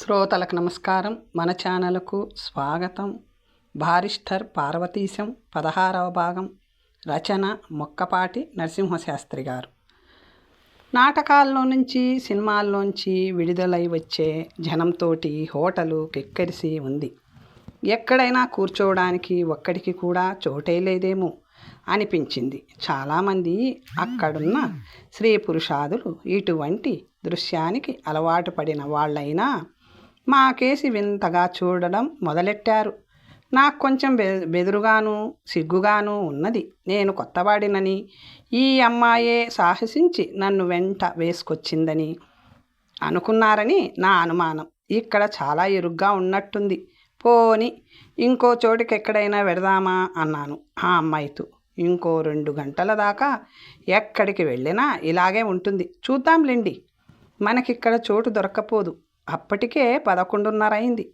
శ్రోతలకు నమస్కారం. మన ఛానల్కు స్వాగతం. బారిస్టర్ పార్వతీశం 16వ భాగం. రచన మొక్కపాటి నరసింహశాస్త్రి గారు. నాటకాల్లో నుంచి సినిమాల్లోంచి విడుదలై వచ్చే జనంతోటి హోటలు కిక్కిరిసి ఉంది. ఎక్కడైనా కూర్చోవడానికి ఒక్కడికి కూడా చోటే లేదేమో అనిపించింది. చాలామంది అక్కడున్న స్త్రీ పురుషాదులు ఇటువంటి దృశ్యానికి అలవాటు పడిన వాళ్ళైనా మా కేసి వింతగా చూడడం మొదలెట్టారు. నాకు కొంచెం బెదురుగాను సిగ్గుగాను ఉన్నది. నేను కొత్తవాడినని, ఈ అమ్మాయే సాహసించి నన్ను వెంట వేసుకొచ్చిందని అనుకున్నారని నా అనుమానం. ఇక్కడ చాలా ఇరుగ్గా ఉన్నట్టుంది. పోని ఇంకో చోటికి ఎక్కడైనా వెడదామా అన్నాను ఆ అమ్మాయితో. ఇంకో 2 గంటల దాకా ఎక్కడికి వెళ్ళినా ఇలాగే ఉంటుంది. చూద్దాంలేండి, మనకిక్కడ చోటు దొరక్కపోదు. అప్పటికే 11:30 అయింది.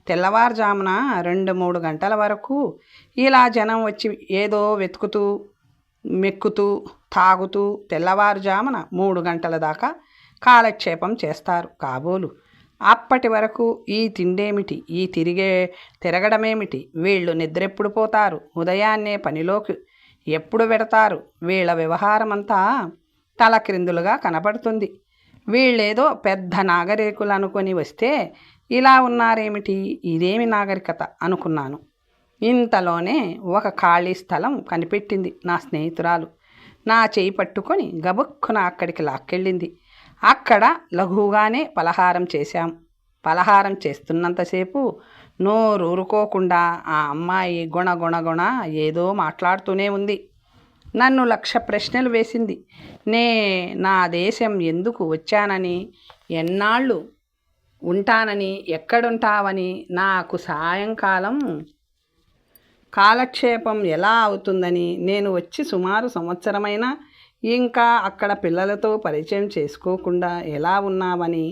తెల్లవారుజామున 2-3 గంటల వరకు ఇలా జనం వచ్చి ఏదో వెతుకుతూ మెక్కుతూ తాగుతూ తెల్లవారుజామున 3 గంటల దాకా కాలక్షేపం చేస్తారు కాబోలు. అప్పటి వరకు ఈ తిండేమిటి, ఈ తిరగడమేమిటి, వీళ్ళు నిద్రెప్పుడు పోతారు, ఉదయాన్నే పనిలోకి ఎప్పుడు పెడతారు? వీళ్ళ వ్యవహారమంతా తలక్రిందులుగా కనబడుతుంది. వీళ్ళేదో పెద్ద నాగరికులు అనుకొని వస్తే ఇలా ఉన్నారేమిటి, ఇదేమి నాగరికత అనుకున్నాను. ఇంతలోనే ఒక ఖాళీ స్థలం కనిపెట్టింది నా స్నేహితురాలు. నా చేయి పట్టుకొని గబుక్కున అక్కడికి లాక్కెళ్ళింది. అక్కడ లఘువుగానే పలహారం చేశాం. పలహారం చేస్తున్నంతసేపు నోరూరుకోకుండా ఆ అమ్మాయి గుణ ఏదో మాట్లాడుతూనే ఉంది. నన్ను 1,00,000 ప్రశ్నలు వేసింది. నా దేశం ఎందుకు వచ్చానని, ఎన్నాళ్ళు ఉంటానని, ఎక్కడుంటావని, నాకు సాయంకాలం కాలక్షేపం ఎలా అవుతుందని, నేను వచ్చి సుమారు సంవత్సరమైనా ఇంకా అక్కడ పిల్లలతో పరిచయం చేసుకోకుండా ఎలా ఉన్నావని,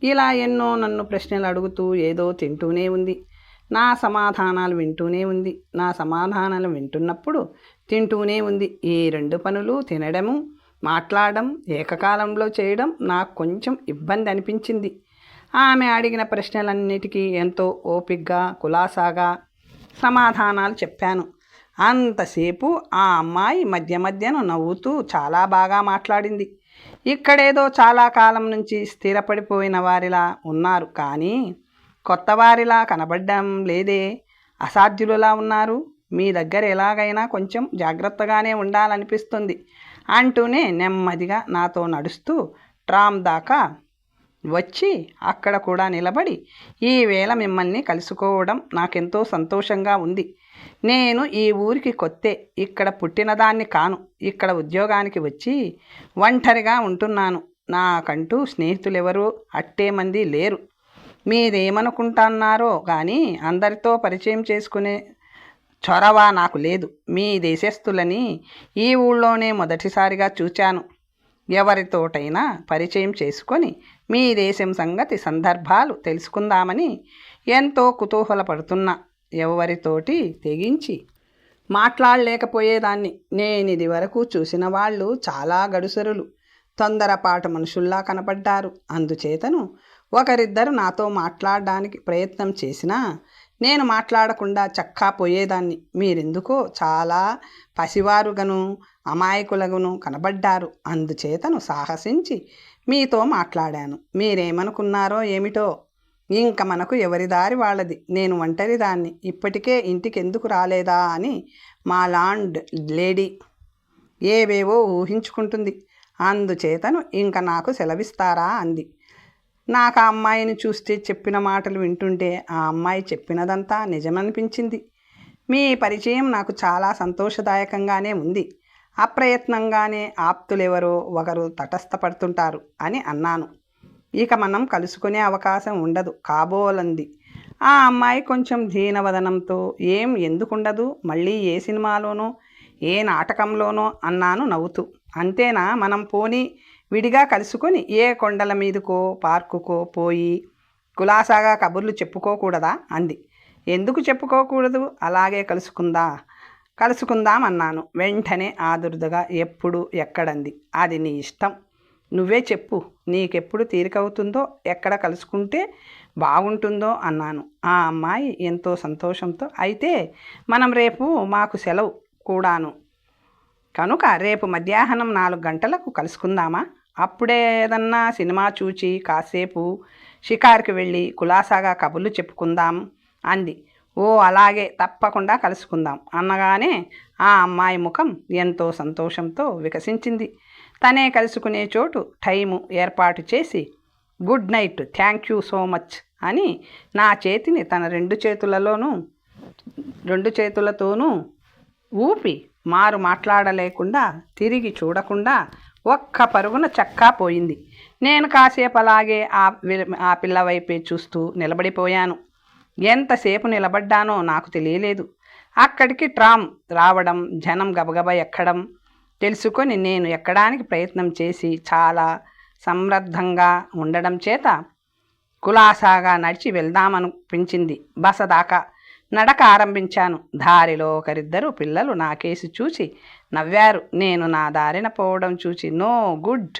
ఇలా ఎన్నో నన్ను ప్రశ్నలు అడుగుతూ ఏదో తింటూనే ఉంది. నా సమాధానాలు వింటూనే ఉంది. నా సమాధానాలు వింటున్నప్పుడు తింటూనే ఉంది. ఈ 2 పనులు, తినడము మాట్లాడడం ఏకకాలంలో చేయడం నాకు కొంచెం ఇబ్బంది అనిపించింది. ఆమె అడిగిన ప్రశ్నలన్నిటికీ ఎంతో ఓపికగా కులాసాగా సమాధానాలు చెప్పాను. అంతసేపు ఆ అమ్మాయి మధ్యను నవ్వుతూ చాలా బాగా మాట్లాడింది. ఇక్కడేదో చాలా కాలం నుంచి స్థిరపడిపోయిన వారిలా ఉన్నారు, కానీ కొత్త వారిలా కనబడడం లేదే, అసాధ్యులులా ఉన్నారు. మీ దగ్గర ఎలాగైనా కొంచెం జాగ్రత్తగానే ఉండాలనిపిస్తుంది అంటూనే నెమ్మదిగా నాతో నడుస్తూ ట్రామ్ దాకా వచ్చి అక్కడ కూడా నిలబడి, ఈవేళ మిమ్మల్ని కలుసుకోవడం నాకెంతో సంతోషంగా ఉంది. నేను ఈ ఊరికి కొత్తే, ఇక్కడ పుట్టినదాన్ని కాను. ఇక్కడ ఉద్యోగానికి వచ్చి ఒంటరిగా ఉంటున్నాను. నాకంటూ స్నేహితులెవరూ అట్టే మంది లేరు. మీరేమనుకుంటున్నారో కానీ అందరితో పరిచయం చేసుకునే చొరవ నాకు లేదు. మీ దేశస్థులని ఈ ఊళ్ళోనే మొదటిసారిగా చూచాను. ఎవరితోటైనా పరిచయం చేసుకొని మీ దేశం సంగతి సందర్భాలు తెలుసుకుందామని ఎంతో కుతూహలపడుతున్నా. ఎవరితోటి తెగించి మాట్లాడలేకపోయేదాన్ని. నేనిది వరకు చూసిన వాళ్ళు చాలా గడుసరులు, తొందరపాటు మనుషుల్లా కనపడ్డారు. అందుచేతను ఒకరిద్దరు నాతో మాట్లాడడానికి ప్రయత్నం చేసినా నేను మాట్లాడకుండా చక్కా పోయేదాన్ని. మీరెందుకో చాలా పసివారుగను అమాయకులగును కనబడ్డారు. అందుచేతను సాహసించి మీతో మాట్లాడాను. మీరేమనుకున్నారో ఏమిటో. ఇంక మనకు ఎవరి దారి వాళ్ళది. నేను ఒంటరిదాన్ని. ఇప్పటికే ఇంటికి ఎందుకు రాలేదా అని మా లాండ్ లేడీ ఏవేవో ఊహించుకుంటుంది. అందుచేతను ఇంక నాకు సెలవిస్తారా అంది. నాకు ఆ అమ్మాయిని చూస్తే, చెప్పిన మాటలు వింటుంటే ఆ అమ్మాయి చెప్పినదంతా నిజమనిపించింది. మీ పరిచయం నాకు చాలా సంతోషదాయకంగానే ఉంది. అప్రయత్నంగానే ఆప్తులెవరో ఒకరు తటస్థపడుతుంటారు అని అన్నాను. ఇక మనం కలుసుకునే అవకాశం ఉండదు కాబోలంది ఆ అమ్మాయి కొంచెం దీనవదనంతో. ఎందుకుండదు, మళ్ళీ ఏ సినిమాలోనో ఏ నాటకంలోనో అన్నాను నవ్వుతూ. అంతేనా, మనం పోనీ విడిగా కలుసుకొని ఏ కొండల మీదకో పార్కుకో పోయి కులాసాగా కబుర్లు చెప్పుకోకూడదా అంది. ఎందుకు చెప్పుకోకూడదు, అలాగే కలుసుకుందాం అన్నాను. వెంటనే ఆదుర్దగా ఎప్పుడు ఎక్కడంది. అది నీ ఇష్టం. నువ్వే చెప్పు, నీకెప్పుడు తీరికవుతుందో, ఎక్కడ కలుసుకుంటే బాగుంటుందో అన్నాను. ఆ అమ్మాయి ఎంతో సంతోషంతో, అయితే మనం రేపు మాకు సెలవు కూడాను కనుక రేపు మధ్యాహ్నం 4 గంటలకు కలుసుకుందామా? అప్పుడే ఏదన్నా సినిమా చూచి కాసేపు షికారుకి వెళ్ళి కులాసాగా కబుర్లు చెప్పుకుందాం అంది. ఓ అలాగే, తప్పకుండా కలుసుకుందాం అనగానే ఆ అమ్మాయి ముఖం ఎంతో సంతోషంతో వికసించింది. తనే కలుసుకునే చోటు టైము ఏర్పాటు చేసి good night, thank you so much అని నా చేతిని తన రెండు చేతులతోనూ ఊపి మారు మాట్లాడలేకుండా తిరిగి చూడకుండా ఒక్క పరుగున చక్కా పోయింది. నేను కాసేపు అలాగే ఆ పిల్ల వైపే చూస్తూ నిలబడిపోయాను. ఎంతసేపు నిలబడ్డానో నాకు తెలియలేదు. అక్కడికి ట్రామ్ రావడం, జనం గబగబ ఎక్కడం తెలుసుకొని నేను ఎక్కడానికి ప్రయత్నం చేసి చాలా సమర్థంగా ఉండడం చేత కులాసాగా నడిచి వెళ్దామనిపించింది. బస దాకా నడక ఆరంభించాను. దారిలో ఒకరిద్దరు పిల్లలు నా కేసి చూసి నవ్వారు. నేను నా దారిన పోవడం చూసి నో గుడ్,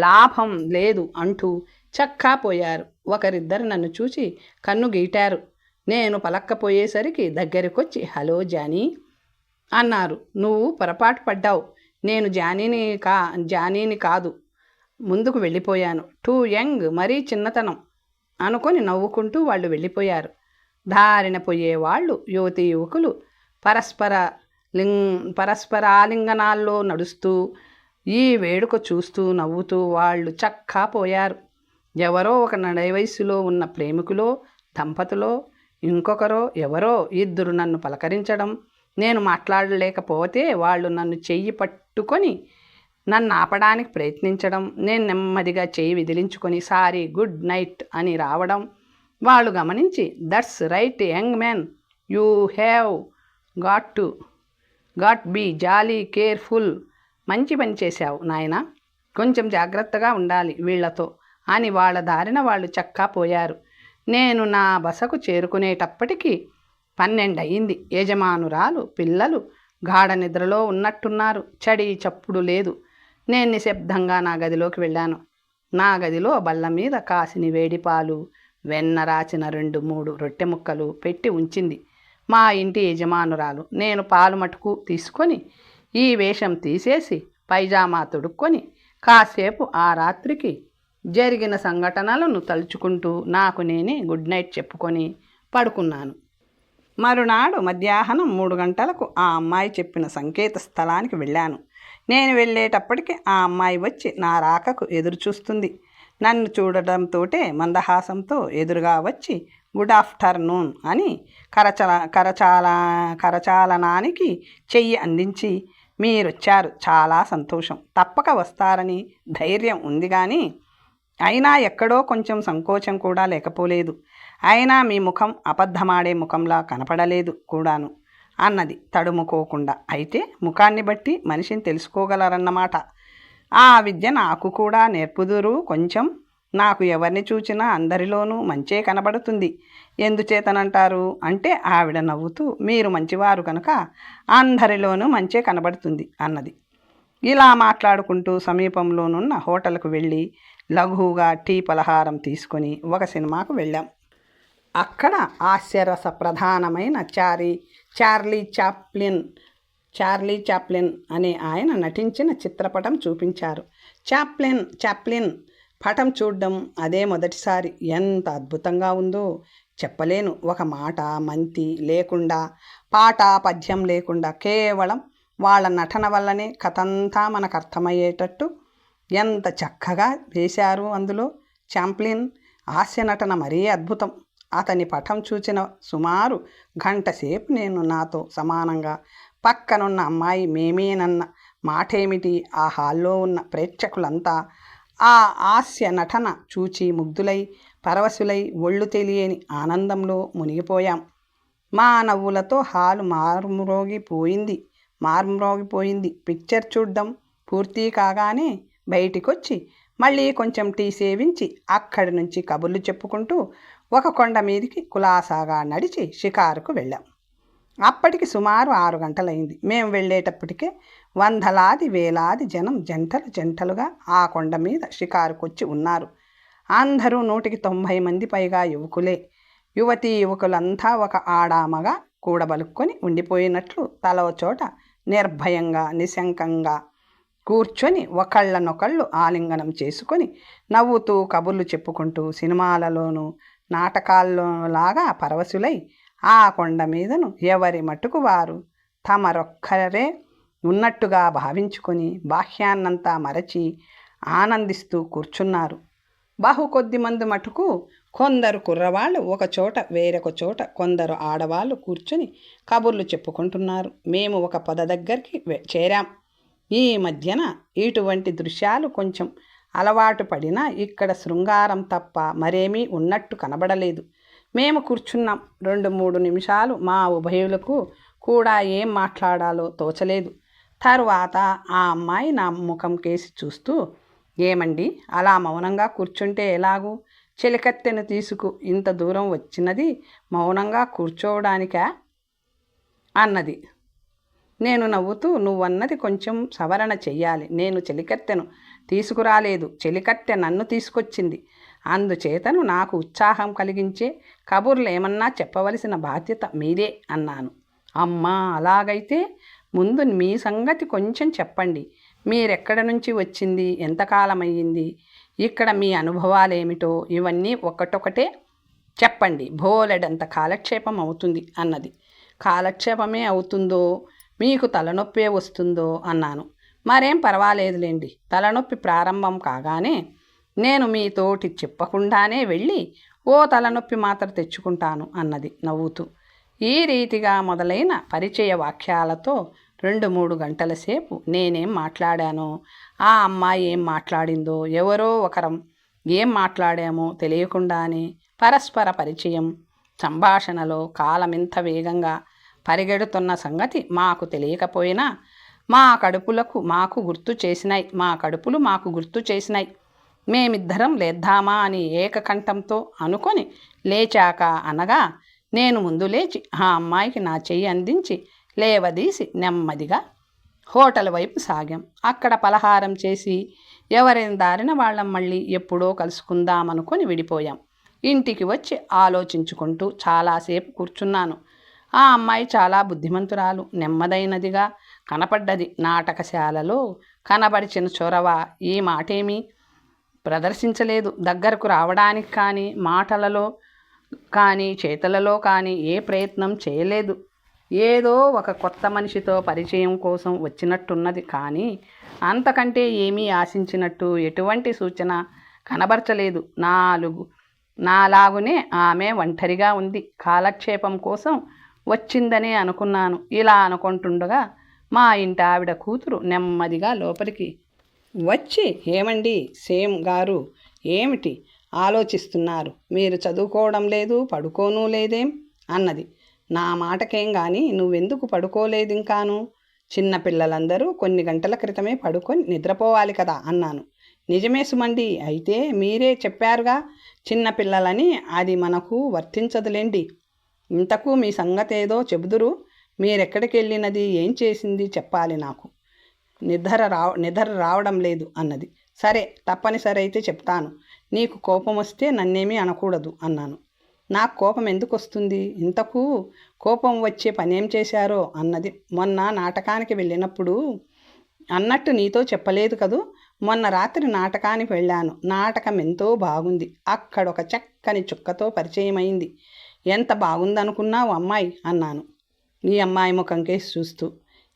లాభం లేదు అంటూ చక్కా పోయారు. ఒకరిద్దరు నన్ను చూసి కన్ను గీటారు. నేను పలక్కపోయేసరికి దగ్గరికొచ్చి హలో జానీ అన్నారు. నువ్వు పొరపాటు పడ్డావు, నేను జానీని కాదు. ముందుకు వెళ్ళిపోయాను. టూ యంగ్, మరీ చిన్నతనం అనుకొని నవ్వుకుంటూ వాళ్ళు వెళ్ళిపోయారు. దారిన పోయేవాళ్ళు యువతీ యువకులు పరస్పరాలింగనాల్లో నడుస్తూ ఈ వేడుక చూస్తూ నవ్వుతూ వాళ్ళు చక్కా పోయారు. ఎవరో ఒక నడి వయసులో ఉన్న ప్రేమికులో దంపతులో ఇంకొకరో ఎవరో ఇద్దరు నన్ను పలకరించడం, నేను మాట్లాడలేకపోతే వాళ్ళు నన్ను చెయ్యి పట్టుకొని నన్ను ఆపడానికి ప్రయత్నించడం, నేను నెమ్మదిగా చెయ్యి విదిలించుకొని సారీ గుడ్ నైట్ అని రావడం వాళ్ళు గమనించి that's right young man, you have got be jolly careful, మంచి పని చేశావు నాయనా, కొంచెం జాగ్రత్తగా ఉండాలి వీళ్లతో అని వాళ్ళ దారిన వాళ్ళు చక్కా పోయారు. నేను నా బసకు చేరుకునేటప్పటికీ 12 అయింది. యజమానురాలు పిల్లలు గాఢ నిద్రలో ఉన్నట్టున్నారు. చడి చప్పుడు లేదు. నేను నిశ్శబ్దంగా నా గదిలోకి వెళ్ళాను. నా గదిలో బల్ల మీద కాసిని వేడిపాలు, వెన్న రాచిన 2-3 రొట్టె ముక్కలు పెట్టి ఉంచింది మా ఇంటి యజమానురాలు. నేను పాలు మటుకు తీసుకొని ఈ వేషం తీసేసి పైజామా తొడుక్కొని కాసేపు ఆ రాత్రికి జరిగిన సంఘటనలను తలుచుకుంటూ నాకు నేనే గుడ్ నైట్ చెప్పుకొని పడుకున్నాను. మరునాడు మధ్యాహ్నం 3 గంటలకు ఆ అమ్మాయి చెప్పిన సంకేత స్థలానికి వెళ్ళాను. నేను వెళ్ళేటప్పటికి ఆ అమ్మాయి వచ్చి నా రాకకు ఎదురు చూస్తుంది. నన్ను చూడడంతోటే మందహాసంతో ఎదురుగా వచ్చి గుడ్ ఆఫ్టర్నూన్ అని కరచాలనానికి చెయ్యి అందించి మీరొచ్చారు, చాలా సంతోషం, తప్పక వస్తారని ధైర్యం ఉంది కానీ అయినా ఎక్కడో కొంచెం సంకోచం కూడా లేకపోలేదు. అయినా మీ ముఖం అబద్ధమాడే ముఖంలా కనపడలేదు కూడాను అన్నది తడుముకోకుండా. అయితే ముఖాన్ని బట్టి మనిషిని తెలుసుకోగలరన్నమాట. ఆ విద్య నాకు కూడా నేర్పుదురు కొంచెం. నాకు ఎవరిని చూచినా అందరిలోనూ మంచే కనబడుతుంది. ఎందుచేతనంటారు అంటే ఆవిడ నవ్వుతూ మీరు మంచివారు కనుక అందరిలోనూ మంచే కనబడుతుంది అన్నది. ఇలా మాట్లాడుకుంటూ సమీపంలోనున్న హోటల్కు వెళ్ళి లఘువుగా టీ పలహారం తీసుకొని ఒక సినిమాకు వెళ్ళాం. అక్కడ హాస్యరస ప్రధానమైన చార్లీ చాప్లిన్ అనే ఆయన నటించిన చిత్రపటం చూపించారు. చాప్లిన్ పటం చూడడం అదే మొదటిసారి. ఎంత అద్భుతంగా ఉందో చెప్పలేను. ఒక మాట మంతి లేకుండా, పాట పద్యం లేకుండా కేవలం వాళ్ళ నటన వల్లనే కథంతా మనకు అర్థమయ్యేటట్టు ఎంత చక్కగా వేశారు అందులో. చాప్లిన్ హాస్య నటన మరీ అద్భుతం. అతని పటం చూచిన సుమారు గంట సేపు నేను నాతో సమానంగా పక్కనున్న అమ్మాయి మేమేనన్న మాటేమిటి, ఆ హాల్లో ఉన్న ప్రేక్షకులంతా ఆ హాస్య నటన చూచి ముగ్ధులై పరవశులై ఒళ్ళు తెలియని ఆనందంలో మునిగిపోయాం. మా నవ్వులతో హాలు మారుమ్రోగిపోయింది. పిక్చర్ చూడ్డం పూర్తి కాగానే బయటికొచ్చి మళ్ళీ కొంచెం టీ సేవించి అక్కడి నుంచి కబుర్లు చెప్పుకుంటూ ఒక కొండ మీదికి కులాసాగా నడిచి షికారుకు వెళ్ళాం. అప్పటికి సుమారు 6 గంటలైంది. మేము వెళ్ళేటప్పటికే వందలాది వేలాది జనం జంటలు జంటలుగా ఆ కొండ మీద షికారుకొచ్చి ఉన్నారు. అందరూ 190 మంది పైగా యువకులే. యువతీ యువకులంతా ఒక ఆడామగా కూడబలుక్కొని ఉండిపోయినట్లు తలో చోట నిర్భయంగా నిశంకంగా కూర్చొని ఒకళ్ళనొకళ్ళు ఆలింగనం చేసుకొని నవ్వుతూ కబుర్లు చెప్పుకుంటూ సినిమాలలోనూ నాటకాల్లోలాగా పరవశులై ఆ కొండ మీదను ఎవరి మట్టుకు వారు తమరొక్కరే ఉన్నట్టుగా భావించుకొని బాహ్యాన్నంతా మరచి ఆనందిస్తూ కూర్చున్నారు. కొద్ది మంది మటుకు కొందరు కుర్రవాళ్ళు ఒకచోట వేరొక చోట కొందరు ఆడవాళ్ళు కూర్చొని కబుర్లు చెప్పుకుంటున్నారు. మేము ఒక పొద దగ్గరికి చేరాం. ఈ మధ్యన ఇటువంటి దృశ్యాలు కొంచెం అలవాటు పడినా ఇక్కడ శృంగారం తప్ప మరేమీ ఉన్నట్టు కనబడలేదు. మేము కూర్చున్నాం. 2-3 నిమిషాలు మా ఉభయులకు కూడా ఏం మాట్లాడాలో తోచలేదు. తరువాత ఆ అమ్మాయి నా ముఖం కేసి చూస్తూ, ఏమండి అలా మౌనంగా కూర్చుంటే ఎలాగూ? చెలికత్తెను తీసుకు ఇంత దూరం వచ్చినది మౌనంగా కూర్చోవడానికా అన్నది. నేను నవ్వుతూ, నువ్వన్నది కొంచెం సవరణ చెయ్యాలి. నేను చెలికత్తెను తీసుకురాలేదు, చెలికత్తె నన్ను తీసుకొచ్చింది. అందుచేతను నాకు ఉత్సాహం కలిగించే కబుర్లు ఏమన్నా చెప్పవలసిన బాధ్యత మీదే అన్నాను. అమ్మా, అలాగైతే ముందు మీ సంగతి కొంచెం చెప్పండి. మీరెక్కడి నుంచి వచ్చింది, ఎంతకాలమయ్యింది, ఇక్కడ మీ అనుభవాలేమిటో ఇవన్నీ ఒక్కటొకటే చెప్పండి. బోలెడంత కాలక్షేపం అవుతుంది అన్నది. కాలక్షేపమే అవుతుందో మీకు తలనొప్పే వస్తుందో అన్నాను. మరేం పర్వాలేదులేండి. తలనొప్పి ప్రారంభం కాగానే నేను మీతోటి చెప్పకుండానే వెళ్ళి ఓ తలనొప్పి మాత్ర తెచ్చుకుంటాను అన్నది నవ్వుతూ. ఈ రీతిగా మొదలైన పరిచయ వాక్యాలతో 2-3 గంటల సేపు నేనేం మాట్లాడానో, ఆ అమ్మాయి ఏం మాట్లాడిందో, ఎవరో ఒకరం ఏం మాట్లాడామో తెలియకుండానే పరస్పర పరిచయం సంభాషణలో కాలమింత వేగంగా పరిగెడుతున్న సంగతి మాకు తెలియకపోయినా మా కడుపులు మాకు గుర్తు చేసినాయి. మేమిద్దరం లేద్దామా అని ఏకకంఠంతో అనుకొని లేచాక అనగా నేను ముందు లేచి ఆ అమ్మాయికి నా చెయ్యి అందించి లేవదీసి నెమ్మదిగా హోటల్ వైపు సాగాం. అక్కడ పలహారం చేసి ఎవరిని దారిన వాళ్ళం మళ్ళీ ఎప్పుడో కలుసుకుందామనుకొని విడిపోయాం. ఇంటికి వచ్చి ఆలోచించుకుంటూ చాలాసేపు కూర్చున్నాను. ఆ అమ్మాయి చాలా బుద్ధిమంతురాలు, నెమ్మదైనదిగా కనపడ్డది. నాటకశాలలో కనబడిచిన చొరవ ఈ మాటేమీ ప్రదర్శించలేదు. దగ్గరకు రావడానికి కానీ, మాటలలో కానీ, చేతులలో కానీ ఏ ప్రయత్నం చేయలేదు. ఏదో ఒక కొత్త మనిషితో పరిచయం కోసం వచ్చినట్టున్నది, కానీ అంతకంటే ఏమీ ఆశించినట్టు ఎటువంటి సూచన కనబరచలేదు. నాలాగునే ఆమె ఒంటరిగా ఉంది. కాలక్షేపం కోసం వచ్చిందనే అనుకున్నాను. ఇలా అనుకుంటుండగా మా ఇంటి ఆవిడ కూతురు నెమ్మదిగా లోపలికి వచ్చి, ఏమండి సేమ్ గారు, ఏమిటి ఆలోచిస్తున్నారు? మీరు చదువుకోవడం లేదు, పడుకోనూ లేదేం అన్నది. నా మాటకేం కానీ నువ్వెందుకు పడుకోలేదు ఇంకాను? చిన్నపిల్లలందరూ కొన్ని గంటల క్రితమే పడుకొని నిద్రపోవాలి కదా అన్నాను. నిజమే సుమండి, అయితే మీరే చెప్పారుగా చిన్నపిల్లలని, అది మనకు వర్తించదులేండి. ఇంతకు మీ సంగతేదో చెబుదురు. మీరెక్కడికి వెళ్ళినది, ఏం చేసింది చెప్పాలి నాకు. నిద్ర రావడం లేదు అన్నది. సరే, తప్పనిసరి అయితే చెప్తాను. నీకు కోపం వస్తే నన్నేమీ అనకూడదు అన్నాను. నాకు కోపం ఎందుకు వస్తుంది? ఇంతకు కోపం వచ్చే పనేం చేశారో అన్నది. మొన్న నాటకానికి వెళ్ళినప్పుడు అన్నట్టు నీతో చెప్పలేదు కదూ. మొన్న రాత్రి నాటకానికి వెళ్ళాను. నాటకం ఎంతో బాగుంది. అక్కడొక చక్కని చుక్కతో పరిచయమైంది. ఎంత బాగుందనుకున్నావు అమ్మాయి అన్నాను ఈ అమ్మాయి ముఖం కేసి చూస్తూ.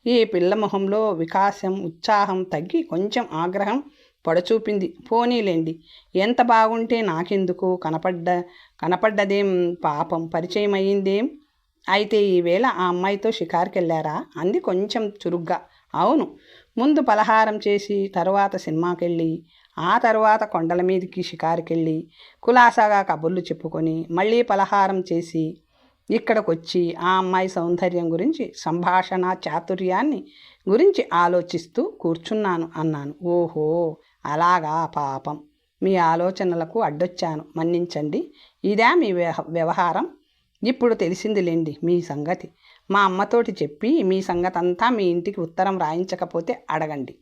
ఈ పిల్ల మొహంలో వికాసం, ఉత్సాహం తగ్గి కొంచెం ఆగ్రహం పొడచూపింది. పోనీలేండి, ఎంత బాగుంటే నాకెందుకు, కనపడ్డదేం పాపం, పరిచయం అయ్యిందేం. అయితే ఈవేళ ఆ అమ్మాయితో షికారుకి వెళ్ళారా అంది కొంచెం చురుగ్గా. అవును, ముందు పలహారం చేసి తరువాత సినిమాకెళ్ళి ఆ తర్వాత కొండల మీదకి షికారుకెళ్ళి కులాసాగా కబుర్లు చెప్పుకొని మళ్ళీ పలహారం చేసి ఇక్కడికొచ్చి ఆ అమ్మాయి సౌందర్యం గురించి, సంభాషణ చాతుర్యాన్ని గురించి ఆలోచిస్తూ కూర్చున్నాను అన్నాను. ఓహో, అలాగా, పాపం, మీ ఆలోచనలకు అడ్డొచ్చాను, మన్నించండి. ఇదా మీ వ్యవహారం? ఇప్పుడు తెలిసిందిలేండి మీ సంగతి. మా అమ్మతోటి చెప్పి మీ సంగతంతా మీ ఇంటికి ఉత్తరం రాయించకపోతే అడగండి.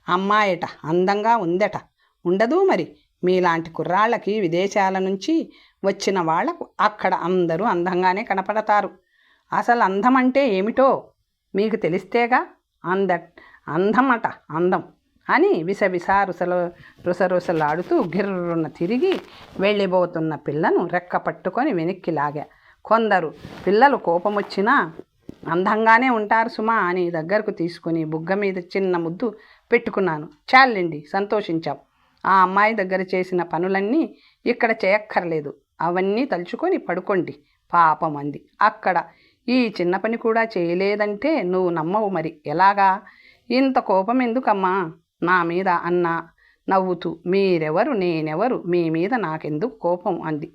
అమ్మాయట అందంగా ఉందట. ఉండదు మరి. మీలాంటి కుర్రాళ్ళకి విదేశాల నుంచి వచ్చిన వాళ్లకు అక్కడ అందరూ అందంగానే కనపడతారు. అసలు అందం అంటే ఏమిటో మీకు తెలిస్తేగా. అందమట అందం అని రుసరుసలాడుతూ గిర్రున తిరిగి వెళ్ళిపోతున్న పిల్లను రెక్క పట్టుకొని వెనక్కి లాగా. కొందరు పిల్లలు కోపం వచ్చినా అందంగానే ఉంటారు సుమా అని దగ్గరకు తీసుకుని బుగ్గ మీద చిన్న ముద్దు పెట్టుకున్నాను. చాలండి, సంతోషించాం. ఆ అమ్మాయి దగ్గర చేసిన పనులన్నీ ఇక్కడ చేయక్కర్లేదు. అవన్నీ తలుచుకొని పడుకోండి పాపం అంది. అక్కడ ఈ చిన్న పని కూడా చేయలేదంటే నువ్వు నమ్మవు. మరి ఎలాగా? ఇంత కోపం ఎందుకమ్మా నా మీద అన్నా నవ్వుతూ. మీరెవరు, నేనెవరు, మీ మీద నాకెందుకు కోపం అంది.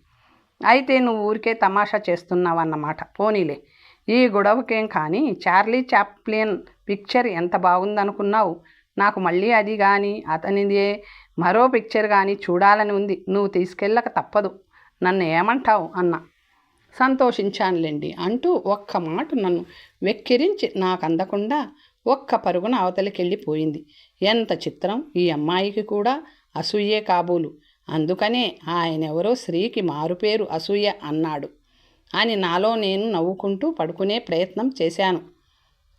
అయితే నువ్వు ఊరికే తమాషా చేస్తున్నావన్నమాట. పోనీలే, ఈ గొడవకేం కానీ చార్లీ చాప్లిన్ పిక్చర్ ఎంత బాగుందనుకున్నావు. నాకు మళ్ళీ అది కానీ అతనిదే మరో పిక్చర్ కానీ చూడాలని ఉంది. నువ్వు తీసుకెళ్ళక తప్పదు. నన్ను ఏమంటావు అన్నా. సంతోషించానులేండి అంటూ ఒక్క మాట నన్ను వెక్కిరించి నాకు అందకుండా ఒక్క పరుగున అవతలికెళ్ళిపోయింది. ఎంత చిత్రం! ఈ అమ్మాయికి కూడా అసూయే కాబోలు. అందుకనే ఆయనెవరో స్త్రీకి మారుపేరు అసూయ అన్నాడు అని నాలో నేను నవ్వుకుంటూ పడుకునే ప్రయత్నం చేశాను.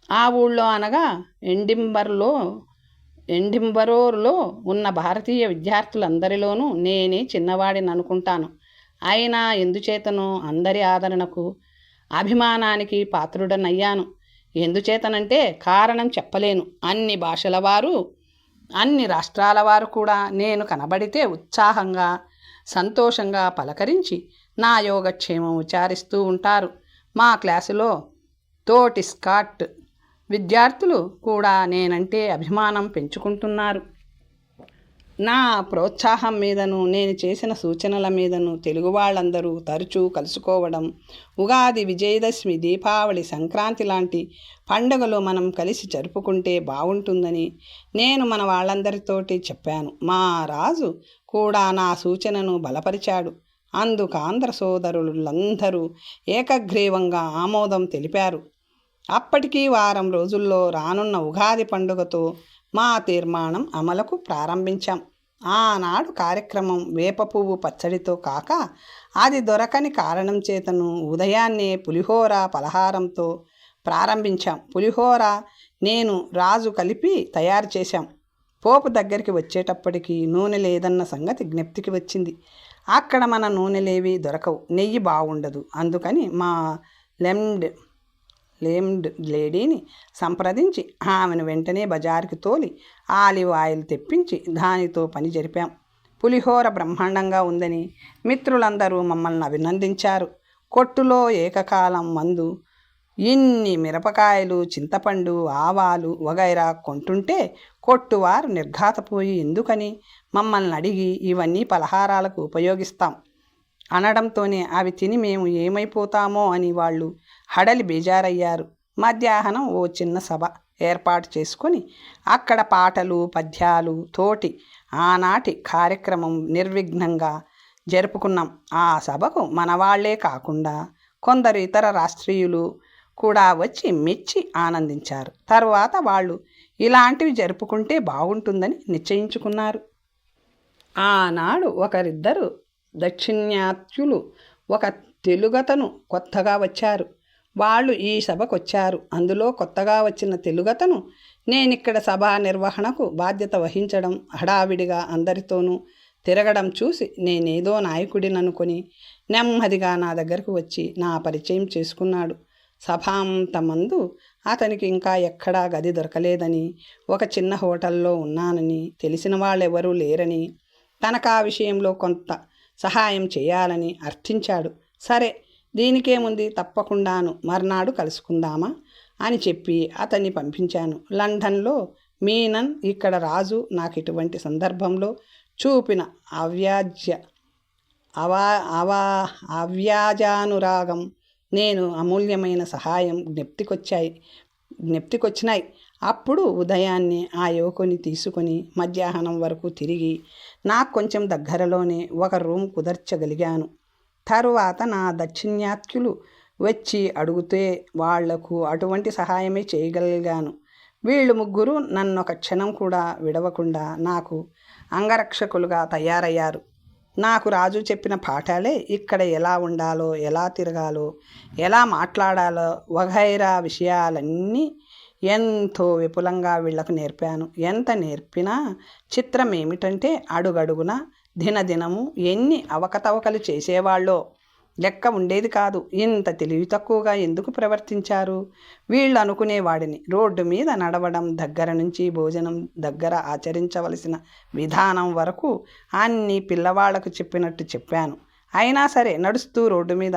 ఆ ఊళ్ళో అనగా ఎడింబరోలో ఉన్న భారతీయ విద్యార్థులందరిలోనూ నేనే చిన్నవాడిని అనుకుంటాను. అయినా ఎందుచేతనో అందరి ఆదరణకు, అభిమానానికి పాత్రుడనయ్యాను. ఎందుచేతనంటే కారణం చెప్పలేను. అన్ని భాషల వారు, అన్ని రాష్ట్రాల వారు కూడా నేను కనబడితే ఉత్సాహంగా, సంతోషంగా పలకరించి నా యోగక్షేమం విచారిస్తూ ఉంటారు. మా క్లాసులో తోటి స్కాట్ విద్యార్థులు కూడా నేనంటే అభిమానం పెంచుకుంటున్నారు. నా ప్రోత్సాహం మీదను, నేను చేసిన సూచనల మీదను తెలుగు వాళ్ళందరూ తరచూ కలుసుకోవడం, ఉగాది, విజయదశమి, దీపావళి, సంక్రాంతి లాంటి పండుగలు మనం కలిసి జరుపుకుంటే బాగుంటుందని నేను మన వాళ్ళందరితోటి చెప్పాను. మా రాజు కూడా నా సూచనను బలపరిచాడు. అందుకు ఆంధ్ర సోదరులందరూ ఏకగ్రీవంగా ఆమోదం తెలిపారు. అప్పటికీ వారం రోజుల్లో రానున్న ఉగాది పండుగతో మా తీర్మానం అమలుకు ప్రారంభించాం. ఆనాడు కార్యక్రమం వేప పువ్వు పచ్చడితో కాక అది దొరకని కారణం చేతను ఉదయాన్నే పులిహోర పలహారంతో ప్రారంభించాం. పులిహోర నేను రాజు కలిపి తయారు చేశాం. పోపు దగ్గరికి వచ్చేటప్పటికి నూనె లేదన్న సంగతి జ్ఞప్తికి వచ్చింది. అక్కడ మన నూనెలేవి దొరకవు, నెయ్యి బాగుండదు. అందుకని మా లేమ్డ్ లేడీని సంప్రదించి ఆమెను వెంటనే బజారుకి తోలి ఆలివ్ ఆయిల్ తెప్పించి దానితో పని జరిపాం. పులిహోర బ్రహ్మాండంగా ఉందని మిత్రులందరూ మమ్మల్ని అభినందించారు. కొట్టులో ఏకకాలం మందు ఇన్ని మిరపకాయలు, చింతపండు, ఆవాలు వగైరా కొంటుంటే కొట్టువారు నిర్ఘాతపోయి ఎందుకని మమ్మల్ని అడిగి ఇవన్నీ పలహారాలకు ఉపయోగిస్తాం అనడంతోనే అవి తిని మేము ఏమైపోతామో అని వాళ్ళు హడలి బేజారయ్యారు. మధ్యాహ్నం ఓ చిన్న సభ ఏర్పాటు చేసుకొని అక్కడ పాటలు, పద్యాలు తోటి ఆనాటి కార్యక్రమం నిర్విఘ్నంగా జరుపుకున్నాం. ఆ సభకు మనవాళ్లే కాకుండా కొందరు ఇతర రాష్ట్రీయులు కూడా వచ్చి మెచ్చి ఆనందించారు. తర్వాత వాళ్ళు ఇలాంటివి జరుపుకుంటే బాగుంటుందని నిశ్చయించుకున్నారు. ఆనాడు ఒకరిద్దరు దక్షిణాత్యులు, ఒక తెలుగతను కొత్తగా వచ్చారు. వాళ్ళు ఈ సభకొచ్చారు. అందులో కొత్తగా వచ్చిన తెలుగతను నేనిక్కడ సభా నిర్వహణకు బాధ్యత వహించడం, హడావిడిగా అందరితోనూ తిరగడం చూసి నేనేదో నాయకుడిననుకొని నెమ్మదిగా నా దగ్గరకు వచ్చి నా పరిచయం చేసుకున్నాడు. సభాంతమందు అతనికి ఇంకా ఎక్కడా గది దొరకలేదని, ఒక చిన్న హోటల్లో ఉన్నానని, తెలిసిన వాళ్ళెవరూ లేరని, తనకా విషయంలో కొంత సహాయం చేయాలని అర్థించాడు. సరే, దీనికేముంది, తప్పకుండాను మర్నాడు కలుసుకుందామా అని చెప్పి అతన్ని పంపించాను. లండన్లో మీనన్, ఇక్కడ రాజు నాకు ఇటువంటి సందర్భంలో చూపిన అవ్యాజానురాగం, నేను అమూల్యమైన సహాయం జ్ఞప్తికొచ్చినాయి. అప్పుడు ఉదయాన్నే ఆ యువకుని తీసుకొని మధ్యాహ్నం వరకు తిరిగి నాకు కొంచెం దగ్గరలోనే ఒక రూమ్ కుదర్చగలిగాను. తరువాత నా దక్షిణాత్యులు వచ్చి అడిగితే వాళ్లకు అటువంటి సహాయమే చేయగలిగాను. వీళ్ళు ముగ్గురు నన్నొక క్షణం కూడా విడవకుండా నాకు అంగరక్షకులుగా తయారయ్యారు. నాకు రాజు చెప్పిన పాఠాలే ఇక్కడ ఎలా ఉండాలో, ఎలా తిరగాలో, ఎలా మాట్లాడాలో వగైరా విషయాలన్నీ ఎంతో విపులంగా వీళ్లకు నేర్పాను. ఎంత నేర్పినా చిత్రం ఏమిటంటే అడుగడుగున దినదినము ఎన్ని అవకతవకలు చేసేవాళ్ళో లెక్క ఉండేది కాదు. ఇంత తెలివి తక్కువగా ఎందుకు ప్రవర్తించారు వీళ్ళు అనుకునేవాడిని. రోడ్డు మీద నడవడం దగ్గర నుంచి భోజనం దగ్గర ఆచరించవలసిన విధానం వరకు అన్నీ పిల్లవాళ్లకు చెప్పినట్టు చెప్పాను. అయినా సరే నడుస్తూ రోడ్డు మీద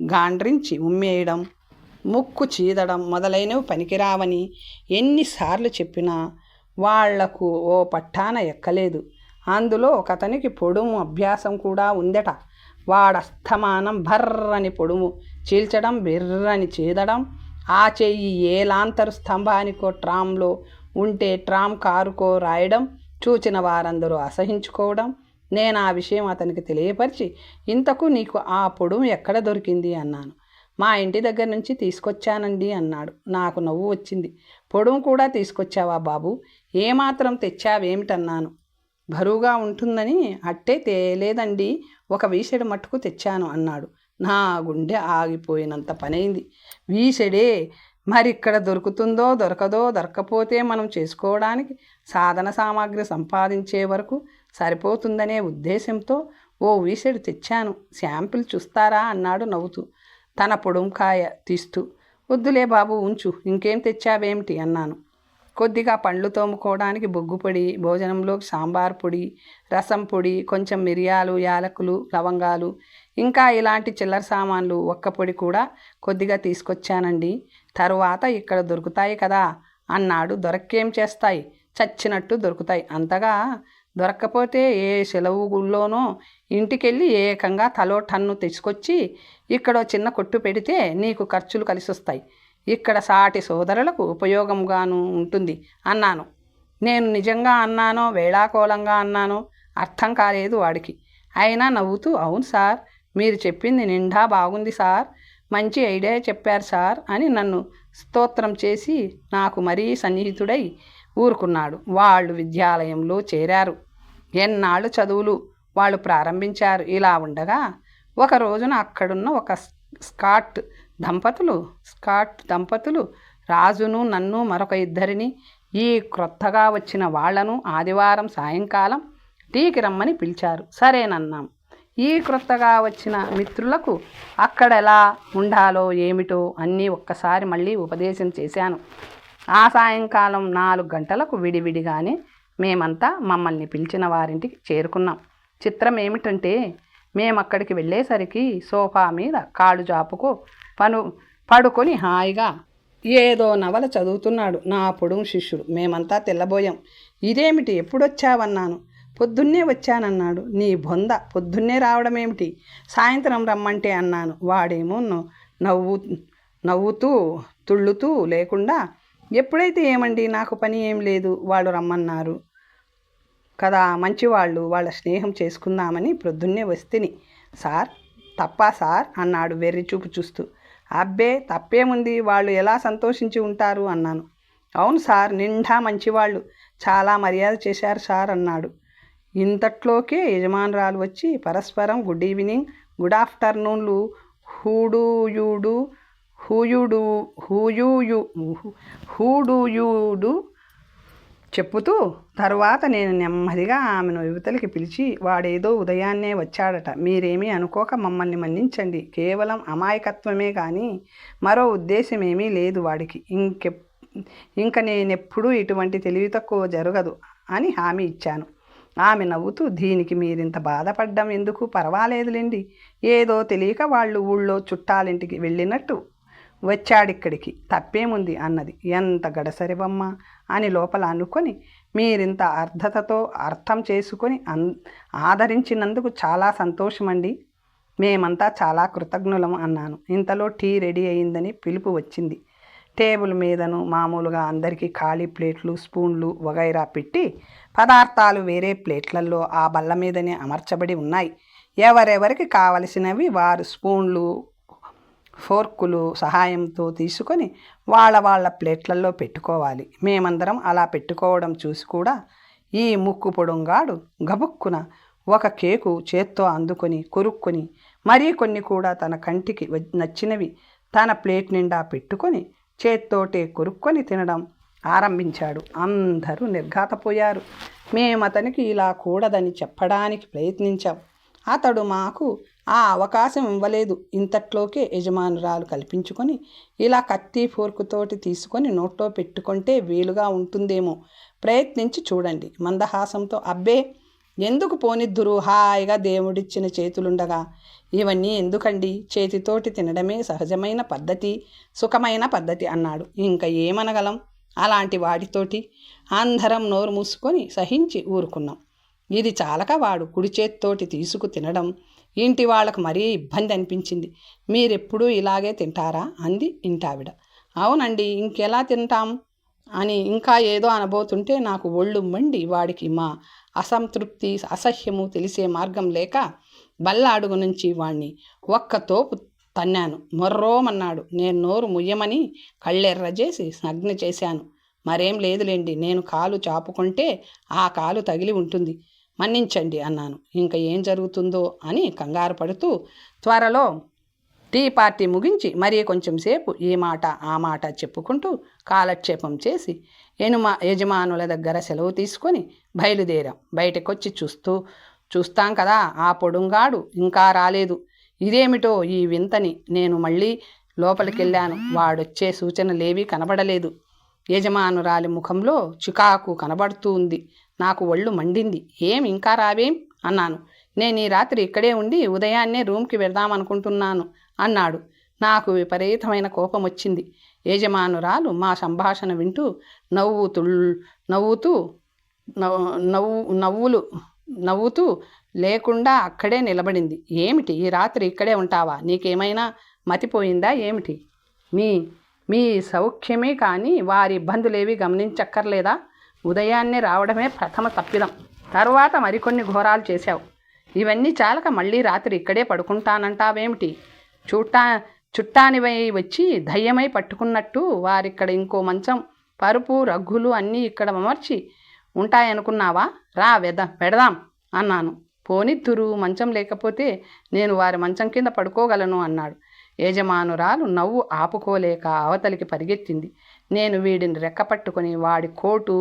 గాండ్రించి ఉమ్మేయడం, ముక్కు చీదడం మొదలైనవి పనికిరావని ఎన్నిసార్లు చెప్పినా వాళ్లకు ఓ పట్టాన ఎక్కలేదు. అందులో ఒకతనికి పొడుము అభ్యాసం కూడా ఉందట. వాడస్తమానం భర్రని పొడుము చీల్చడం, బిర్రని చీదడం, ఆ చెయ్యి ఏ లాంతరు స్తంభానికో ట్రామ్లో ఉంటే ట్రామ్ కారుకో రాయడం చూచిన వారందరూ అసహించుకోవడం. నేను ఆ విషయం అతనికి తెలియపరిచి, ఇంతకు నీకు ఆ పొడుము ఎక్కడ దొరికింది అన్నాను. మా ఇంటి దగ్గర నుంచి తీసుకొచ్చానండి అన్నాడు. నాకు నవ్వు వచ్చింది. పొడుము కూడా తీసుకొచ్చావా బాబు? ఏమాత్రం తెచ్చావేమిటన్నాను. బరువుగా ఉంటుందని అట్టే తేలేదండి, ఒక వీసెడు మట్టుకు తెచ్చాను అన్నాడు. నా గుండె ఆగిపోయినంత పనైంది. వీసెడే? మరిక్కడ దొరుకుతుందో దొరకదో, దొరకపోతే మనం చేసుకోవడానికి సాధన సామాగ్రి సంపాదించే వరకు సరిపోతుందనే ఉద్దేశంతో ఓ వీసెడు తెచ్చాను. శాంపిల్ చూస్తారా అన్నాడు నవ్వుతూ తన పొడుంకాయ తీస్తూ. వద్దులే బాబు ఉంచు. ఇంకేం తెచ్చావేమిటి అన్నాను. కొద్దిగా పండ్లు తోముకోవడానికి బొగ్గు పొడి, భోజనంలోకి సాంబార్ పొడి, రసం పొడి, కొంచెం మిరియాలు, యాలకులు, లవంగాలు, ఇంకా ఇలాంటి చిల్లర సామాన్లు, ఒక్క పొడి కూడా కొద్దిగా తీసుకొచ్చానండి. తరువాత ఇక్కడ దొరుకుతాయి కదా అన్నాడు. దొరక్కేం చేస్తాయి, చచ్చినట్టు దొరుకుతాయి. అంతగా దొరక్కపోతే ఏ సెలవుల్లోనో ఇంటికెళ్ళి ఏకంగా తలో టన్ను తెచ్చుకొచ్చి ఇక్కడో చిన్న కొట్టు పెడితే నీకు ఖర్చులు కలిసొస్తాయి. ఇక్కడ సాటి సోదరులకు ఉపయోగంగాను ఉంటుంది అన్నాను. నేను నిజంగా అన్నానో వేళాకోళంగా అన్నానో అర్థం కాలేదు వాడికి. అయినా నవ్వుతూ, అవును సార్, మీరు చెప్పింది నిండా బాగుంది సార్, మంచి ఐడియా చెప్పారు సార్ అని నన్ను స్తోత్రం చేసి నాకు మరీ సన్నిహితుడై ఊరుకున్నాడు. వాళ్ళు విద్యాలయంలో చేరారు. ఎన్నాళ్ళు చదువులు వాళ్ళు ప్రారంభించారు. ఇలా ఉండగా ఒక రోజున అక్కడున్న ఒక స్కాట్ దంపతులు రాజును, నన్ను, మరొక ఇద్దరిని, ఈ క్రొత్తగా వచ్చిన వాళ్లను ఆదివారం సాయంకాలం టీకి రమ్మని పిలిచారు. సరేనన్నాం. ఈ క్రొత్తగా వచ్చిన మిత్రులకు అక్కడెలా ఉండాలో ఏమిటో అన్నీ ఒక్కసారి మళ్ళీ ఉపదేశం చేశాను. ఆ సాయంకాలం 4 గంటలకు విడివిడిగానే మేమంతా మమ్మల్ని పిలిచిన వారింటికి చేరుకున్నాం. చిత్రం ఏమిటంటే మేమక్కడికి వెళ్ళేసరికి సోఫా మీద కాళ్ళు జాపుకో పడుకొని హాయిగా ఏదో నవల చదువుతున్నాడు నా పొడుము శిష్యుడు. మేమంతా తెల్లబోయాం. ఇదేమిటి, ఎప్పుడొచ్చావన్నాను. పొద్దున్నే వచ్చానన్నాడు. నీ బొంద, పొద్దున్నే రావడం ఏమిటి, సాయంత్రం రమ్మంటే అన్నాను. వాడేమో నవ్వుతూ తుళ్ళుతూ లేకుండా, ఎప్పుడైతే ఏమండి, నాకు పని ఏం లేదు, వాళ్ళు రమ్మన్నారు కదా, మంచివాళ్ళు, వాళ్ళ స్నేహం చేసుకుందామని ప్రొద్దున్నే వస్తేని. సార్, తప్పా సార్ అన్నాడు వెర్రి చూపు చూస్తూ. అబ్బే, తప్పేముంది, వాళ్ళు ఎలా సంతోషించి ఉంటారు అన్నాను. అవును సార్, నిండా మంచివాళ్ళు, చాలా మర్యాద చేశారు సార్ అన్నాడు. ఇంతట్లోకే యజమానురాలు వచ్చి పరస్పరం గుడ్ ఈవినింగ్, గుడ్ ఆఫ్టర్నూన్లు హూడూయూడు చెప్పుతూ తరువాత నేను నెమ్మదిగా ఆమెను యువతలకి పిలిచి, వాడేదో ఉదయాన్నే వచ్చాడట, మీరేమీ అనుకోక మమ్మల్ని మన్నించండి, కేవలం అమాయకత్వమే కానీ మరో ఉద్దేశమేమీ లేదు వాడికి, ఇంక నేనెప్పుడూ ఇటువంటి తెలివి తక్కువ జరగదు అని హామీ ఇచ్చాను. ఆమె నవ్వుతూ, దీనికి మీరింత బాధపడ్డం ఎందుకు, పర్వాలేదులేండి, ఏదో తెలియక వాళ్ళు ఊళ్ళో చుట్టాలింటికి వెళ్ళినట్టు వచ్చాడిక్కడికి, తప్పేముంది అన్నది. ఎంత గడసరివమ్మ అని లోపల అనుకొని, మీరింత అర్థతతో అర్థం చేసుకొని ఆదరించినందుకు చాలా సంతోషమండి, మేమంతా చాలా కృతజ్ఞులం అన్నాను. ఇంతలో టీ రెడీ అయిందని పిలుపు వచ్చింది. టేబుల్ మీదను మామూలుగా అందరికీ ఖాళీ ప్లేట్లు, స్పూన్లు వగైరా పెట్టి పదార్థాలు వేరే ప్లేట్లలో ఆ బల్ల మీదనే అమర్చబడి ఉన్నాయి. ఎవరెవరికి కావలసినవి వారు స్పూన్లు, ఫోర్కులు సహాయంతో తీసుకొని వాళ్ళ ప్లేట్లలో పెట్టుకోవాలి. మేమందరం అలా పెట్టుకోవడం చూసి కూడా ఈ ముక్కు పొడుంగాడు గబుక్కున ఒక కేకు చేత్తో అందుకొని కొరుక్కొని మరీ కొన్ని కూడా తన కంటికి నచ్చినవి తన ప్లేట్ నిండా పెట్టుకొని చేత్తోటే కొరుక్కొని తినడం ఆరంభించాడు. అందరూ నిర్ఘాతపోయారు. మేమతనికి ఇలా కూడదని చెప్పడానికి ప్రయత్నించాం. అతడు మాకు ఆ అవకాశం ఇవ్వలేదు. ఇంతట్లోకే యజమానురాలు కల్పించుకొని ఇలా కత్తి ఫోర్కుతోటి తీసుకొని నోట్లో పెట్టుకుంటే వీలుగా ఉంటుందేమో, ప్రయత్నించి చూడండి మందహాసంతో. అబ్బే, ఎందుకు పోనిద్దురు, హాయిగా దేవుడిచ్చిన చేతులుండగా ఇవన్నీ ఎందుకండి, చేతితోటి తినడమే సహజమైన పద్ధతి, సుఖమైన పద్ధతి అన్నాడు. ఇంకా ఏమనగలం అలాంటి వాడితోటి? అందరం నోరు మూసుకొని సహించి ఊరుకున్నాం. ఇది చాలక వాడు కుడి చేత్తోటి తీసుకు తినడం ఇంటి వాళ్ళకు మరీ ఇబ్బంది అనిపించింది. మీరెప్పుడూ ఇలాగే తింటారా అంది ఇంటావిడ. అవునండి, ఇంకెలా తింటాం అని ఇంకా ఏదో అనబోతుంటే నాకు ఒళ్ళు మండి వాడికి మా అసంతృప్తి అసహ్యము తెలిసే మార్గం లేక బల్ల అడుగు నుంచి వాణ్ణి ఒక్క తోపు తన్నాను. మొర్రోమన్నాడు. నేను నోరు ముయ్యమని కళ్ళెర్రజేసి నగ్న చేశాను. మరేం లేదులేండి, నేను కాలు చాపుకుంటే ఆ కాలు తగిలి ఉంటుంది, మన్నించండి అన్నాను. ఇంకా ఏం జరుగుతుందో అని కంగారు పడుతూ త్వరలో టీ పార్టీ ముగించి మరీ కొంచెం సేపు ఈ మాట ఆ మాట చెప్పుకుంటూ కాలక్షేపం చేసి యజమానుల దగ్గర సెలవు తీసుకొని బయలుదేరాం. బయటకొచ్చి చూస్తాం కదా, ఆ పొడుంగాడు ఇంకా రాలేదు. ఇదేమిటో ఈ వింతని నేను మళ్ళీ లోపలికెళ్ళాను. వాడొచ్చే సూచనలేవీ కనబడలేదు. యజమానురాలి ముఖంలో చికాకు కనబడుతూ ఉంది. నాకు ఒళ్ళు మండింది. ఏం ఇంకా రావేం అన్నాను. నేను ఈ రాత్రి ఇక్కడే ఉండి ఉదయాన్నే రూమ్కి వెళ్దామనుకుంటున్నాను అన్నాడు. నాకు విపరీతమైన కోపం వచ్చింది. యజమానురాలు మా సంభాషణ వింటూ నవ్వుతూ లేకుండా అక్కడే నిలబడింది. ఏమిటి, ఈ రాత్రి ఇక్కడే ఉంటావా? నీకేమైనా మతిపోయిందా ఏమిటి? మీ సౌఖ్యమే కానీ వారి ఇబ్బందులేవి గమనించక్కర్లేదా? ఉదయాన్నే రావడమే ప్రథమ తప్పిదం. తరువాత మరికొన్ని ఘోరాలు చేశావు. ఇవన్నీ చాలక మళ్ళీ రాత్రి ఇక్కడే పడుకుంటానంటావేమిటి? చుట్టానివై వచ్చి దయ్యమై పట్టుకున్నట్టు వారిక్కడ ఇంకో మంచం, పరుపు, రగ్గులు అన్నీ ఇక్కడ అమర్చి ఉంటాయనుకున్నావా? రా వెడదాం అన్నాను. పోనిద్దురు, మంచం లేకపోతే నేను వారి మంచం కింద పడుకోగలను అన్నాడు. యజమానురాలు నవ్వు ఆపుకోలేక అవతలికి పరిగెత్తింది. నేను వీడిని రెక్కపట్టుకొని వాడి కోటు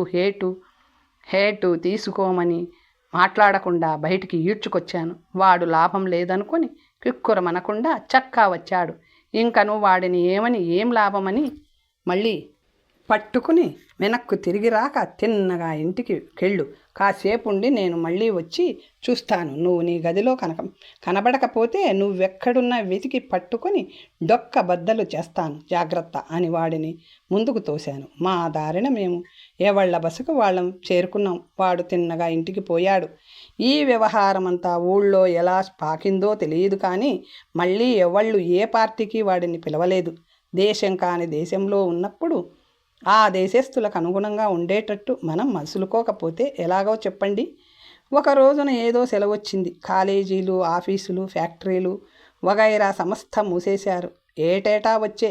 హేటు తీసుకోమని మాట్లాడకుండా బయటికి ఈడ్చుకొచ్చాను. వాడు లాభం లేదనుకొని కిక్కురమనకుండా చక్కా వచ్చాడు. ఇంకను వాడిని ఏం లాభమని మళ్ళీ పట్టుకుని వెనక్కు తిరిగి రాక తిన్నగా ఇంటికి కెళ్ళు, కాసేపు ఉండి నేను మళ్ళీ వచ్చి చూస్తాను. నువ్వు నీ గదిలో కనబడకపోతే నువ్వెక్కడున్నా వెతికి పట్టుకొని డొక్క బద్దలు చేస్తాను, జాగ్రత్త అని వాడిని ముందుకు తోశాను. మా దారిన మేము ఎవళ్ల బసకు వాళ్ళం చేరుకున్నాం. వాడు తిన్నగా ఇంటికి పోయాడు. ఈ వ్యవహారమంతా ఊళ్ళో ఎలా పాకిందో తెలియదు కానీ మళ్ళీ ఎవళ్ళు ఏ పార్టీకి వాడిని పిలవలేదు. దేశం కాని దేశంలో ఉన్నప్పుడు ఆ దేశస్థులకు అనుగుణంగా ఉండేటట్టు మనం మసులుకోకపోతే ఎలాగో చెప్పండి. ఒక రోజున ఏదో సెలవొచ్చింది. కాలేజీలు, ఆఫీసులు, ఫ్యాక్టరీలు వగైరా సమస్త మూసేశారు. ఏటేటా వచ్చే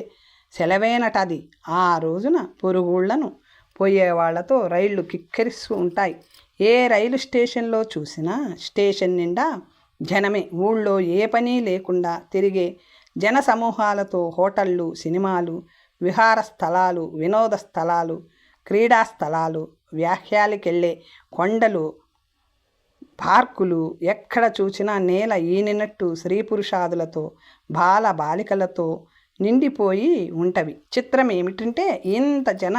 సెలవేనటది. ఆ రోజున పొరుగుళ్లను పోయేవాళ్లతో రైళ్లు కిక్కిరిస్తూ ఉంటాయి. ఏ రైలు స్టేషన్లో చూసినా స్టేషన్ నిండా జనమే. ఊళ్ళో ఏ పని లేకుండా తిరిగే జన సమూహాలతో హోటళ్ళు, సినిమాలు, విహార స్థలాలు, వినోద స్థలాలు, క్రీడా స్థలాలు, వ్యాఖ్యాలకెళ్ళే కొండలు, పార్కులు, ఎక్కడ చూసినా నేల ఈనినట్టు స్త్రీ పురుషాదులతో బాలికలతో నిండిపోయి ఉంటవి. చిత్రం ఏమిటంటే ఇంత జన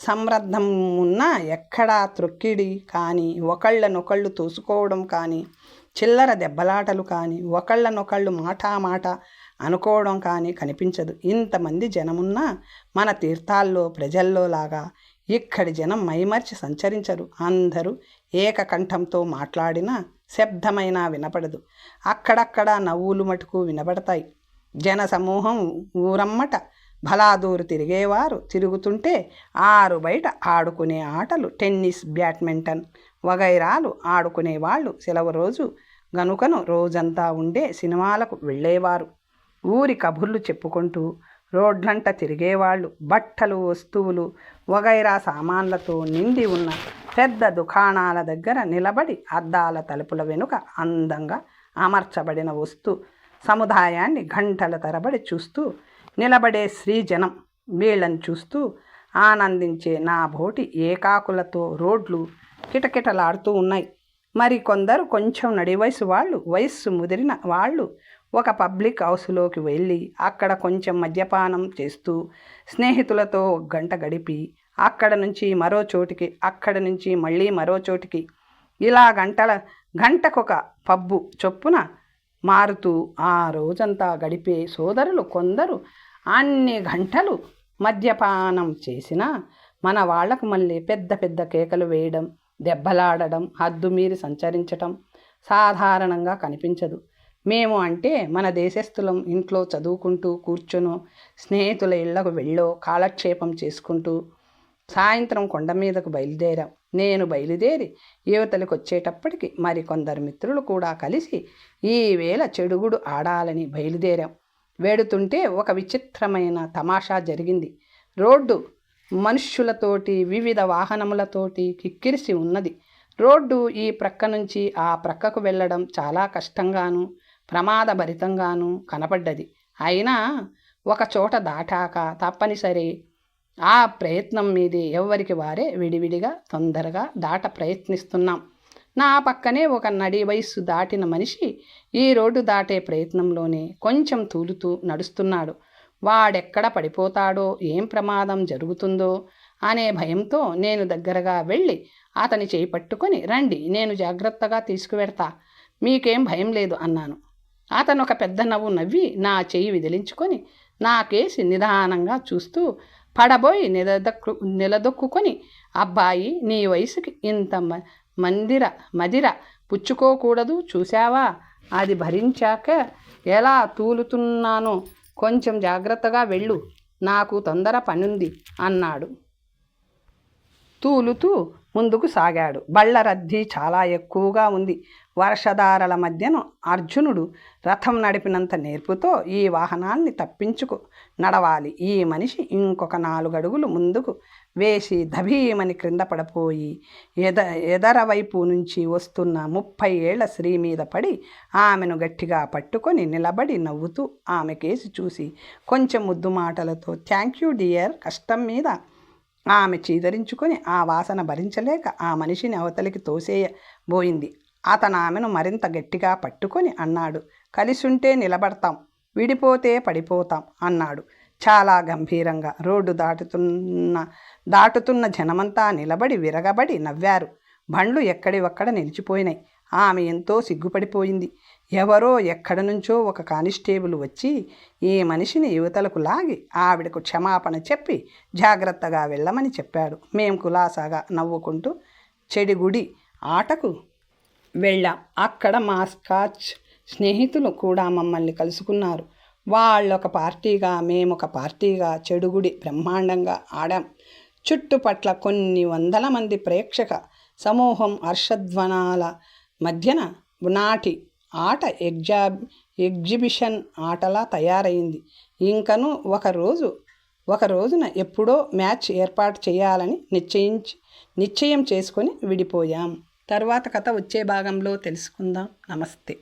సంరద్ధం ఉన్నా ఎక్కడా త్రొక్కిడి కానీ, ఒకళ్ళనొకళ్ళు తోసుకోవడం కానీ, చిల్లర దెబ్బలాటలు కానీ, ఒకళ్ళనొకళ్ళు మాట అనుకోవడం కానీ కనిపించదు. ఇంతమంది జనమున్నా మన తీర్థాల్లో ప్రజల్లో లాగా ఇక్కడి జనం మైమర్చి సంచరించరు. అందరూ ఏకకంఠంతో మాట్లాడినా శబ్దమైనా వినపడదు. అక్కడక్కడ నవ్వులు మటుకు వినబడతాయి. జన సమూహం ఊరమ్మట భలాదూరు తిరిగేవారు తిరుగుతుంటే ఆరు బయట ఆడుకునే ఆటలు, టెన్నిస్, బ్యాడ్మింటన్ వగైరాలు ఆడుకునేవాళ్ళు. సెలవు రోజు గనుకను రోజంతా ఉండే సినిమాలకు వెళ్ళేవారు. ఊరి కబుర్లు చెప్పుకుంటూ రోడ్లంట తిరిగేవాళ్ళు బట్టలు వస్తువులు వగైరా సామాన్లతో నిండి ఉన్న పెద్ద దుకాణాల దగ్గర నిలబడి అద్దాల తలుపుల వెనుక అందంగా అమర్చబడిన వస్తు సముదాయాన్ని గంటల తరబడి చూస్తూ నిలబడే శ్రీజనం వీళ్ళని చూస్తూ ఆనందించే నా బోటి ఏకాకులతో రోడ్లు కిటకిటలాడుతూ ఉన్నాయి. మరి కొందరు కొంచెం నడివయసు వాళ్ళు, వయస్సు ముదిరిన వాళ్ళు ఒక పబ్లిక్ హౌస్లోకి వెళ్ళి అక్కడ కొంచెం మద్యపానం చేస్తూ స్నేహితులతో గంట గడిపి అక్కడ నుంచి మరో చోటికి, అక్కడ నుంచి మళ్ళీ మరో చోటికి, ఇలా గంటకొక పబ్బు చొప్పున మారుతూ ఆ రోజంతా గడిపే సోదరులు కొందరు అన్ని గంటలు మద్యపానం చేసినా మన వాళ్లకు మళ్ళీ పెద్ద పెద్ద కేకలు వేయడం, దెబ్బలాడడం, హద్దుమీరి సంచరించటం సాధారణంగా కనిపించదు. మేము అంటే మన దేశస్థులం ఇంట్లో చదువుకుంటూ కూర్చొనో స్నేహితుల ఇళ్లకు వెళ్ళో కాలక్షేపం చేసుకుంటూ సాయంత్రం కొండ మీదకు బయలుదేరాం. నేను బయలుదేరి యువతలకు వచ్చేటప్పటికి మరికొందరు మిత్రులు కూడా కలిసి ఈవేళ చెడుగుడు ఆడాలని బయలుదేరాం. వేడుతుంటే ఒక విచిత్రమైన తమాషా జరిగింది. రోడ్డు మనుష్యులతోటి వివిధ వాహనములతోటి కిక్కిరిసి ఉన్నది. రోడ్డు ఈ ప్రక్క నుంచి ఆ ప్రక్కకు వెళ్ళడం చాలా కష్టంగాను ప్రమాదభరితంగాను కనపడ్డది. అయినా ఒక చోట దాటాక తప్పనిసరి ఆ ప్రయత్నం మీదే ఎవరికి వారే విడివిడిగా తొందరగా దాట ప్రయత్నిస్తున్నాం. నా పక్కనే ఒక నడి వయస్సు దాటిన మనిషి ఈ రోడ్డు దాటే ప్రయత్నంలోనే కొంచెం తూలుతూ నడుస్తున్నాడు. వాడెక్కడ పడిపోతాడో, ఏం ప్రమాదం జరుగుతుందో అనే భయంతో నేను దగ్గరగా వెళ్ళి అతని చేయి పట్టుకొని, రండి నేను జాగ్రత్తగా తీసుకువెడతా, మీకేం భయం లేదు అన్నాను. అతను ఒక పెద్ద నవ్వు నవ్వి నా చెయ్యి విదిలించుకొని నా కేసి నిదానంగా చూస్తూ పడబోయి నిలదొక్కుని, అబ్బాయి నీ వయసుకి ఇంత మదిర పుచ్చుకోకూడదు చూశావా, అది భరించాక ఎలా తూలుతున్నానో, కొంచెం జాగ్రత్తగా వెళ్ళు, నాకు తొందర పనుంది అన్నాడు. తూలుతూ ముందుకు సాగాడు. బళ్ళ రద్దీ చాలా ఎక్కువగా ఉంది. వర్షధారల మధ్యను అర్జునుడు రథం నడిపినంత నేర్పుతో ఈ వాహనాల్ని తప్పించుకు నడవాలి. ఈ మనిషి ఇంకొక 4 అడుగులు ముందుకు వేసి ధబీమని క్రింద పడిపోయి ఎదర వైపు నుంచి వస్తున్న 30 ఏళ్ల స్త్రీ మీద పడి ఆమెను గట్టిగా పట్టుకొని నిలబడి నవ్వుతూ ఆమె కేసి చూసి కొంచెం ముద్దు మాటలతో థ్యాంక్ యూ డియర్ కష్టం మీద ఆమె చీదరించుకొని ఆ వాసన భరించలేక ఆ మనిషిని అవతలికి తోసేయబోయింది. అతను ఆమెను మరింత గట్టిగా పట్టుకొని అన్నాడు, కలిసుంటే నిలబడతాం, విడిపోతే పడిపోతాం అన్నాడు చాలా గంభీరంగా. రోడ్డు దాటుతున్న జనమంతా నిలబడి విరగబడి నవ్వారు. బండ్లు ఎక్కడివక్కడ నిలిచిపోయినాయి. ఆమె ఎంతో సిగ్గుపడిపోయింది. ఎవరో ఎక్కడి నుంచో ఒక కానిస్టేబుల్ వచ్చి ఈ మనిషిని యువతలకు లాగి ఆవిడకు క్షమాపణ చెప్పి జాగ్రత్తగా వెళ్ళమని చెప్పాడు. మేం కులాసాగా నవ్వుకుంటూ చెడిగుడి ఆటకు వెళ్ళాం. అక్కడ మా స్కాచ్ స్నేహితులు కూడా మమ్మల్ని కలుసుకున్నారు. వాళ్ళొక పార్టీగా మేమొక పార్టీగా చెడుగుడి బ్రహ్మాండంగా ఆడాం. చుట్టుపట్ల కొన్ని వందల మంది ప్రేక్షక సమూహం హర్షధ్వానాల మధ్యన నాటి ఆట ఎగ్జిబిషన్ ఆటలా తయారైంది. ఇంకను ఒక రోజున ఎప్పుడో మ్యాచ్ ఏర్పాటు చేయాలని నిశ్చయం చేసుకొని విడిపోయాం. తర్వాత కథ వచ్చే భాగంలో తెలుసుకుందాం. నమస్తే.